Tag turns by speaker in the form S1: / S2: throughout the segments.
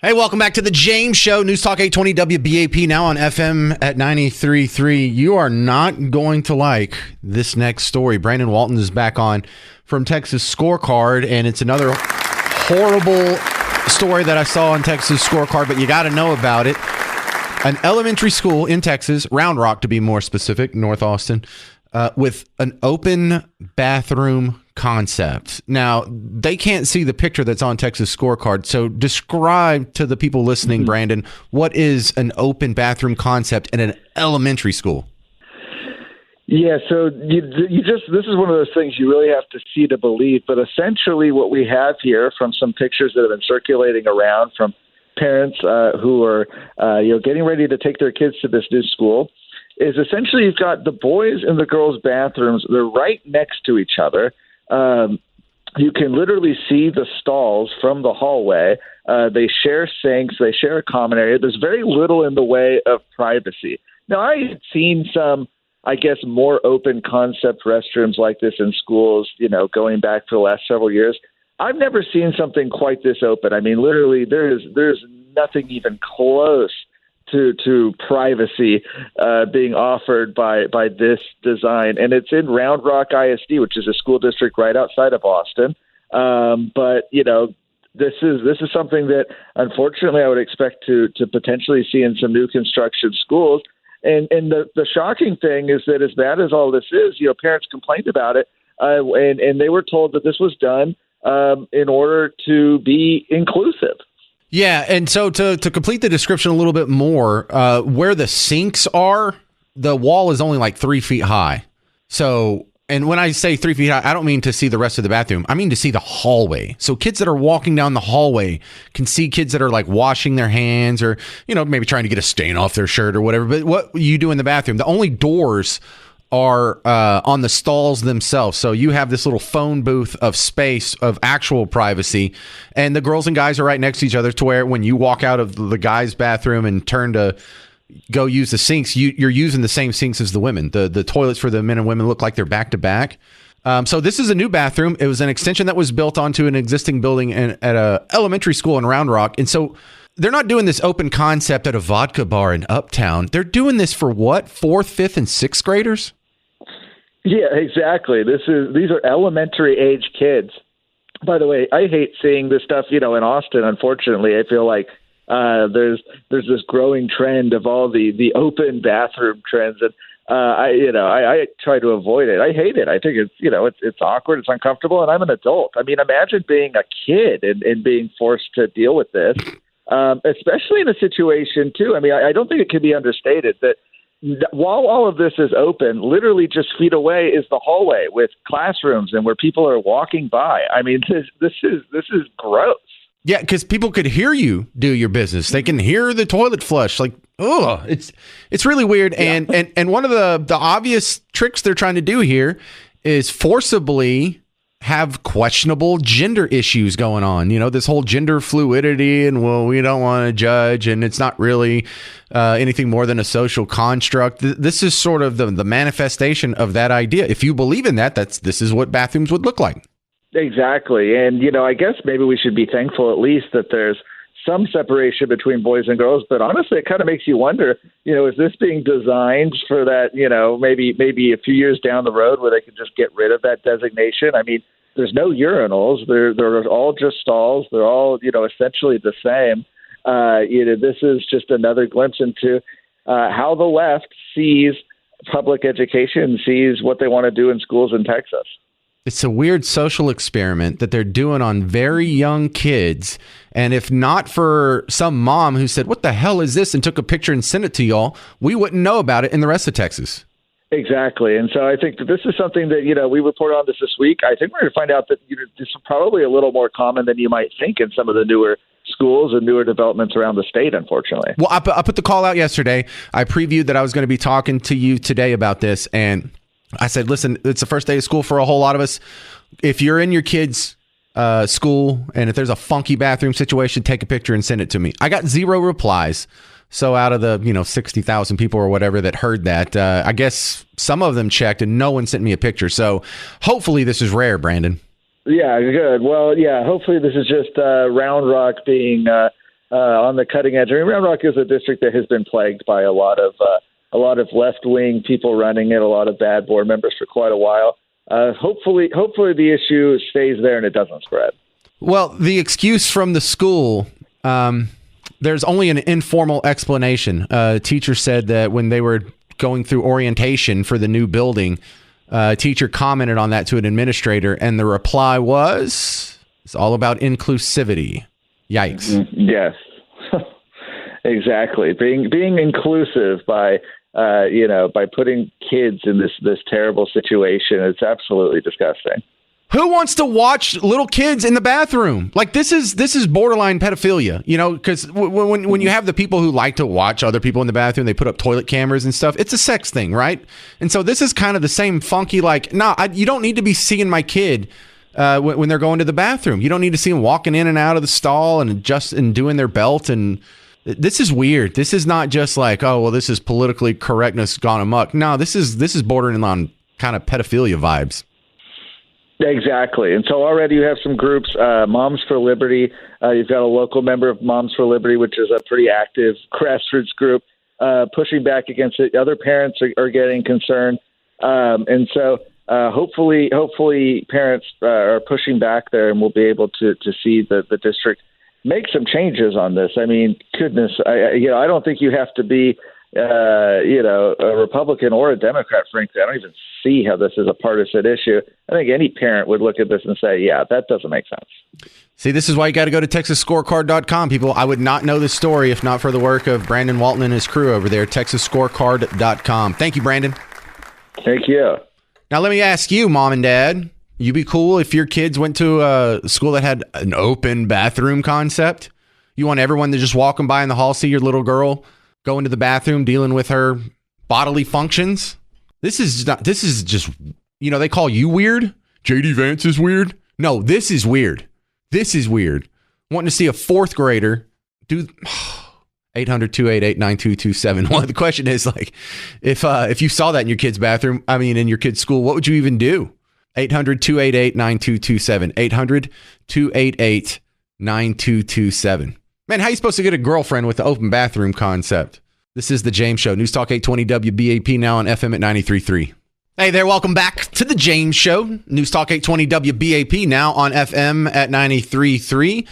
S1: Hey, welcome back to the James Show. News Talk 820 WBAP, now on FM at 93.3. You are not going to like this next story. Brandon Walton is back on from Texas Scorecard, and it's another horrible story that I saw on Texas Scorecard, but you got to know about it. An elementary school in Texas, Round Rock to be more specific, North Austin, with an open bathroom concept. Now, they can't see the picture that's on Texas Scorecard, so describe to the people listening, Brandon, what is an open bathroom concept in an elementary school?
S2: Yeah, so this is one of those things you really have to see to believe, but essentially what we have here from some pictures that have been circulating around from parents who are getting ready to take their kids to this new school is essentially you've got the boys and the girls' bathrooms. They're right next to each other. You can literally see the stalls from the hallway. They share sinks. They share a common area. There's very little in the way of privacy. Now, I had seen some, I guess, more open concept restrooms like this in schools, going back for the last several years. I've never seen something quite this open. I mean, literally, there's nothing even close to privacy being offered by this design, and it's in Round Rock ISD, which is a school district right outside of Austin. But this is something that unfortunately I would expect to potentially see in some new construction schools. And the shocking thing is that as bad as all this is, parents complained about it, and they were told that this was done in order to be inclusive.
S1: Yeah, and so to complete the description a little bit more, where the sinks are, the wall is only like 3 feet high. So, and when I say 3 feet high, I don't mean to see the rest of the bathroom. I mean to see the hallway. So kids that are walking down the hallway can see kids that are like washing their hands or, maybe trying to get a stain off their shirt or whatever. But what you do in the bathroom, the only doors are on the stalls themselves. So you have this little phone booth of space of actual privacy, and the girls and guys are right next to each other to where when you walk out of the guys' bathroom and turn to go use the sinks, you're using the same sinks as the women. The toilets for the men and women look like they're back to back. So this is a new bathroom. It was an extension that was built onto an existing building at a elementary school in Round Rock. And so they're not doing this open concept at a vodka bar in Uptown. They're doing this for what? 4th, 5th, and 6th graders?
S2: Yeah, exactly. These are elementary age kids. By the way, I hate seeing this stuff, in Austin. Unfortunately, I feel like there's this growing trend of all the open bathroom trends, and I try to avoid it. I hate it. I think it's awkward, it's uncomfortable, and I'm an adult. I mean, imagine being a kid and being forced to deal with this, especially in a situation too. I mean, I don't think it can be understated that while all of this is open, literally just feet away is the hallway with classrooms and where people are walking by. I mean, this is gross.
S1: Yeah, because people could hear you do your business. They can hear the toilet flush. Like, oh, it's really weird. Yeah. And one of the obvious tricks they're trying to do here is forcibly have questionable gender issues going on. This whole gender fluidity and, well, we don't want to judge, and it's not really anything more than a social construct. This is sort of the manifestation of that idea. If you believe in that, this is what bathrooms would look like.
S2: Exactly. And, I guess maybe we should be thankful at least that there's some separation between boys and girls. But honestly, it kind of makes you wonder, is this being designed for that, maybe a few years down the road where they can just get rid of that designation? I mean, there's no urinals. They're all just stalls. They're all, essentially the same. This is just another glimpse into how the left sees public education, sees what they want to do in schools in Texas.
S1: It's a weird social experiment that they're doing on very young kids. And if not for some mom who said, "What the hell is this?" and took a picture and sent it to y'all, we wouldn't know about it in the rest of Texas.
S2: Exactly. And so I think that this is something that, we reported on this week. I think we're going to find out that this is probably a little more common than you might think in some of the newer schools and newer developments around the state, unfortunately.
S1: Well, I put the call out yesterday. I previewed that I was going to be talking to you today about this. And I said, listen, it's the first day of school for a whole lot of us. If you're in your kids' school and if there's a funky bathroom situation, take a picture and send it to me. I got 0 replies. So out of the 60,000 people or whatever that heard that, I guess some of them checked and no one sent me a picture. So hopefully this is rare, Brandon.
S2: Yeah, good. Well, yeah, hopefully this is just Round Rock being on the cutting edge. I mean, Round Rock is a district that has been plagued by a lot of left-wing people running it, a lot of bad board members for quite a while. Hopefully the issue stays there and it doesn't spread.
S1: Well, the excuse from the school, there's only an informal explanation. A teacher said that when they were going through orientation for the new building, a teacher commented on that to an administrator, and the reply was, it's all about inclusivity. Yikes.
S2: Yes, exactly. Being inclusive by putting kids in this terrible situation, it's absolutely disgusting.
S1: Who wants to watch little kids in the bathroom? Like, this is borderline pedophilia, because when you have the people who like to watch other people in the bathroom, they put up toilet cameras and stuff. It's a sex thing, right? And so this is kind of the same funky, like, you don't need to be seeing my kid when they're going to the bathroom. You don't need to see them walking in and out of the stall and doing their belt. And this is weird. This is not just like, oh, well, this is politically correctness gone amok. No, this is bordering on kind of pedophilia vibes.
S2: Exactly. And so already you have some groups, Moms for Liberty. You've got a local member of Moms for Liberty, which is a pretty active grassroots group, pushing back against it. Other parents are getting concerned. And so hopefully parents are pushing back there, and we'll be able to see the district make some changes on this. I mean, goodness, I don't think you have to be a Republican or a Democrat, frankly. I don't even see how this is a partisan issue. I think any parent would look at this and say, yeah, that doesn't make sense.
S1: See, this is why you got to go to TexasScorecard.com, people. I would not know this story if not for the work of Brandon Walton and his crew over there, TexasScorecard.com. Thank you, Brandon.
S2: Thank you.
S1: Now, let me ask you, Mom and Dad, you be cool if your kids went to a school that had an open bathroom concept? You want everyone to just walking by in the hall see your little girl go into the bathroom dealing with her bodily functions? This is just, they call you weird. JD Vance is weird. No, this is weird. This is weird. Wanting to see a fourth grader do 800-288-9227. Well, the question is, like, if you saw that in your kid's bathroom, in your kid's school, what would you even do? 800-288-9227. 800-288-9227. Man, how are you supposed to get a girlfriend with the open bathroom concept? This is The James Show. News Talk 820 WBAP, now on FM at 93.3. Hey there, welcome back to The James Show. News Talk 820 WBAP, now on FM at 93.3.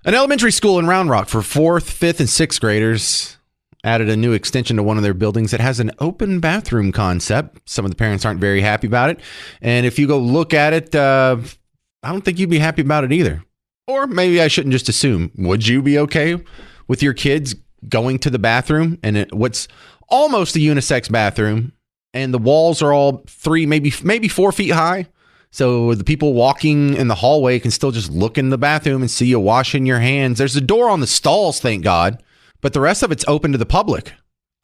S1: An elementary school in Round Rock for 4th, 5th, and 6th graders added a new extension to one of their buildings that has an open bathroom concept. Some of the parents aren't very happy about it. And if you go look at it, I don't think you'd be happy about it either. Or maybe I shouldn't just assume. Would you be okay with your kids going to the bathroom and what's almost a unisex bathroom, and the walls are all 3, maybe 4 feet high? So the people walking in the hallway can still just look in the bathroom and see you washing your hands. There's a door on the stalls, thank God, but the rest of it's open to the public.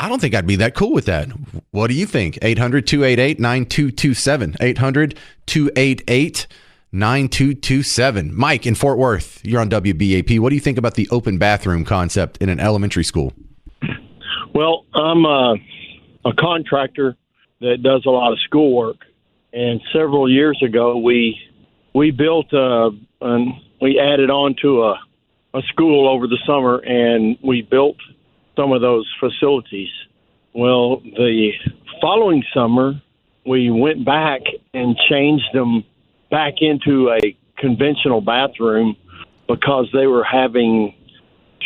S1: I don't think I'd be that cool with that. What do you think? 800-288-9227. 800-288-9227. Mike in Fort Worth, you're on WBAP. What do you think about the open bathroom concept in an elementary school?
S3: Well, I'm a contractor that does a lot of schoolwork, and several years ago we built and we added on to a school over the summer, and we built some of those facilities. Well, the following summer we went back and changed them back into a conventional bathroom because they were having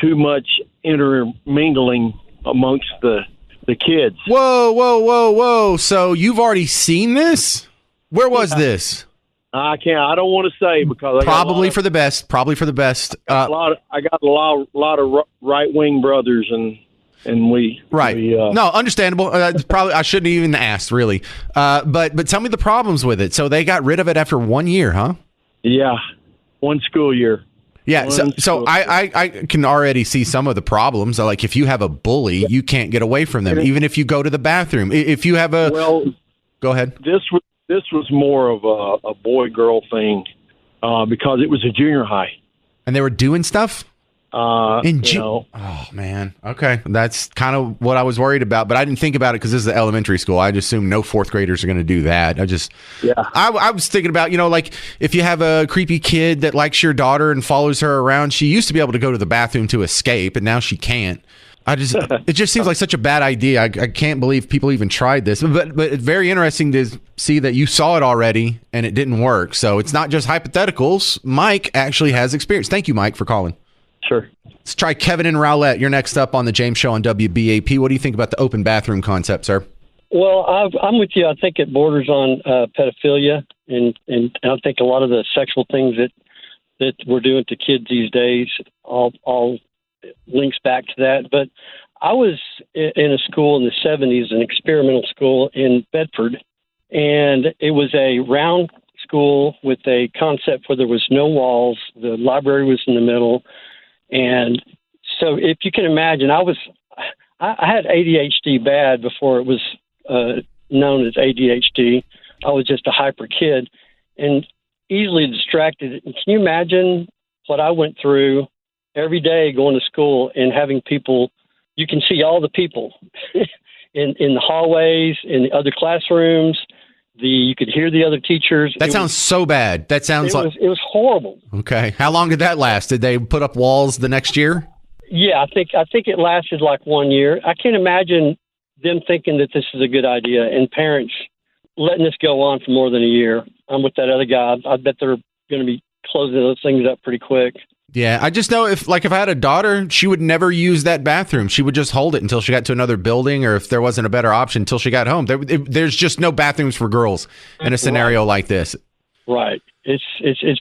S3: too much intermingling amongst the kids.
S1: Whoa. So you've already seen this? Where was this?
S3: I don't want to say because
S1: probably for the best. I
S3: got a lot of right-wing brothers and we
S1: right. No, understandable. Probably I shouldn't even ask, really. But tell me the problems with it. So they got rid of it after 1 year, huh?
S3: Yeah, 1 school year.
S1: Yeah, so I can already see some of the problems. Like if you have a bully, you can't get away from them, even if you go to the bathroom. If you have go ahead.
S3: This was more of a boy-girl thing because it was a junior high.
S1: And they were doing stuff? Oh man. Okay. That's kind of what I was worried about, but I didn't think about it because this is elementary school. I just assume no fourth graders are going to do that. I was thinking about, like if you have a creepy kid that likes your daughter and follows her around, she used to be able to go to the bathroom to escape and now she can't. It just seems like such a bad idea. I can't believe people even tried this, but it's very interesting to see that you saw it already and it didn't work. So it's not just hypotheticals. Mike actually has experience. Thank you, Mike, for calling.
S3: Sure.
S1: Let's try Kevin and Rowlett. You're next up on the James Show on WBAP. What do you think about the open bathroom concept, sir?
S4: Well, I'm with you. I think it borders on pedophilia, and I think a lot of the sexual things that we're doing to kids these days all links back to that. But I was in a school in the 70s, an experimental school in Bedford, and it was a round school with a concept where there was no walls. The library was in the middle. And so if you can imagine, I had ADHD bad before it was known as ADHD. I was just a hyper kid and easily distracted. And can you imagine what I went through every day going to school and having people, you can see all the people in the hallways, in the other classrooms. You could hear the other teachers.
S1: That sounds so bad. That sounds
S4: it was horrible.
S1: Okay. How long did that last? Did they put up walls the next year?
S4: Yeah, I think it lasted like 1 year. I can't imagine them thinking that this is a good idea and parents letting this go on for more than a year. I'm with that other guy. I bet they're going to be closing those things up pretty quick.
S1: Yeah, I just know if I had a daughter, she would never use that bathroom. She would just hold it until she got to another building, or if there wasn't a better option, until she got home. There's just no bathrooms for girls in a scenario like this.
S4: Right. It's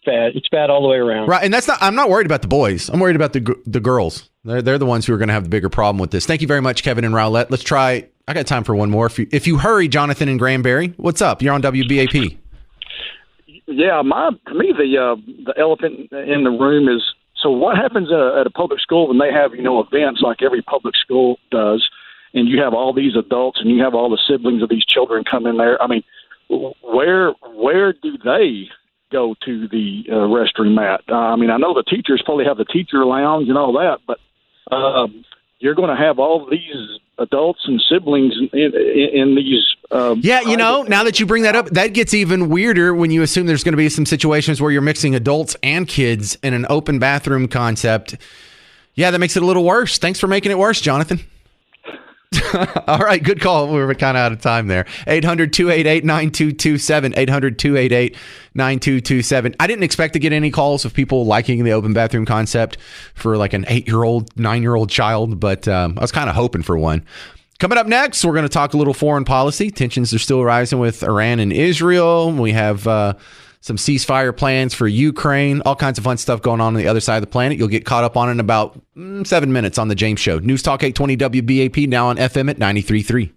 S4: bad. It's bad all the way around.
S1: Right, and I'm not worried about the boys. I'm worried about the girls. They're the ones who are going to have the bigger problem with this. Thank you very much, Kevin and Rowlett. Let's try. I got time for one more. If you hurry, Jonathan and Granbury, what's up? You're on WBAP.
S5: Yeah, to me the elephant in the room is. So what happens at a public school when they have, events like every public school does, and you have all these adults and you have all the siblings of these children come in there? I mean, where do they go to the restroom at? I mean, I know the teachers probably have the teacher lounge and all that, but you're going to have all these adults and siblings in these.
S1: Now that you bring that up, that gets even weirder when you assume there's going to be some situations where you're mixing adults and kids in an open bathroom concept. Yeah, that makes it a little worse. Thanks for making it worse, Jonathan. All right, good call. We were kind of out of time there. 800-288-9227, 800-288-9227. I didn't expect to get any calls of people liking the open bathroom concept for like an 8-year-old, 9-year-old child, but I was kind of hoping for one. Coming up next, we're going to talk a little foreign policy. Tensions are still rising with Iran and Israel. We have some ceasefire plans for Ukraine, all kinds of fun stuff going on the other side of the planet. You'll get caught up on it in about 7 minutes on The James Show. News Talk 820 WBAP, now on FM at 93.3.